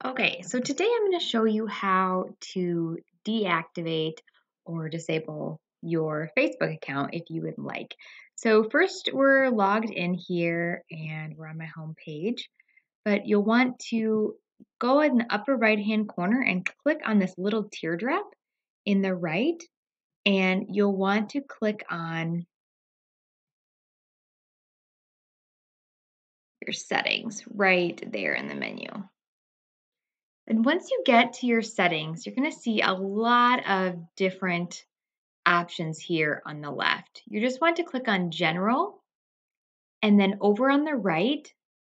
Okay, so today I'm going to show you how to deactivate or disable your Facebook account if you would like. So first we're logged in here and we're on my home page, but you'll want to go in the upper right hand corner and click on this little teardrop in the right, and you'll want to click on your settings right there in the menu. And once you get to your settings, you're going to see a lot of different options here on the left. You just want to click on General, and then over on the right,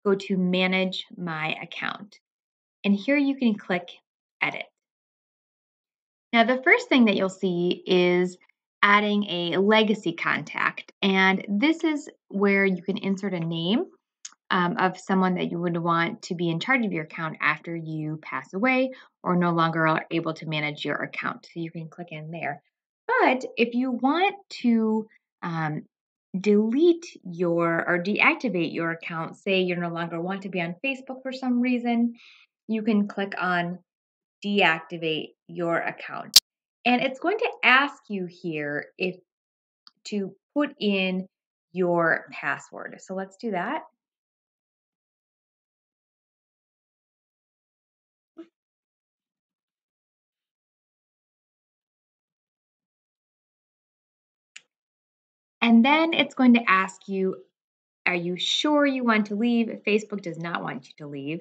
go to Manage My Account. And here you can click Edit. Now, the first thing that you'll see is adding a legacy contact. And this is where you can insert a name of someone that you would want to be in charge of your account after you pass away or no longer are able to manage your account. So you can click in there. But if you want to um, delete your or deactivate your account, say you no longer want to be on Facebook for some reason, you can click on deactivate your account. And it's going to ask you here if to put in your password. So let's do that. And then it's going to ask you, are you sure you want to leave? Facebook does not want you to leave.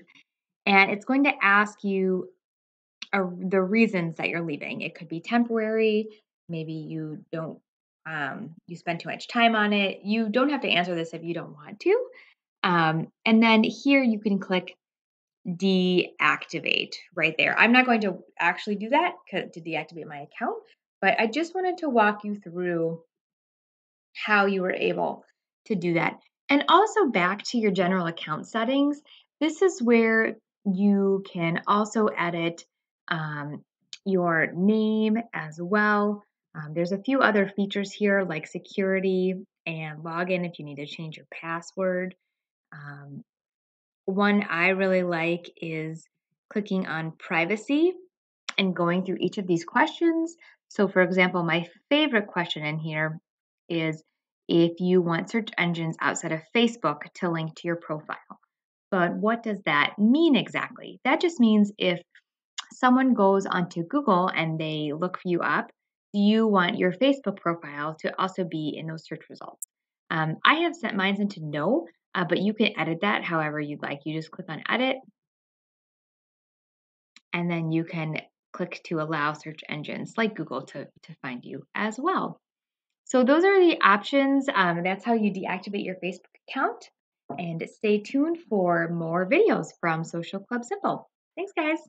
And it's going to ask you the reasons that you're leaving. It could be temporary. Maybe you don't, you spend too much time on it. You don't have to answer this if you don't want to. And then here you can click deactivate right there. I'm not going to actually do that to deactivate my account, but I just wanted to walk you through how you were able to do that. And also back to your general account settings, this is where you can also edit your name as well. There's a few other features here like security and login if you need to change your password. Um, One I really like is clicking on privacy and going through each of these questions. So, for example, my favorite question in here is if you want search engines outside of Facebook to link to your profile. But what does that mean exactly? That just means if someone goes onto Google and they look you up, do you want your Facebook profile to also be in those search results? I have set mine into no, but you can edit that however you'd like. You just click on edit and then you can click to allow search engines like Google to find you as well. So those are the options. That's how you deactivate your Facebook account. And stay tuned for more videos from Social Club Simple. Thanks, guys.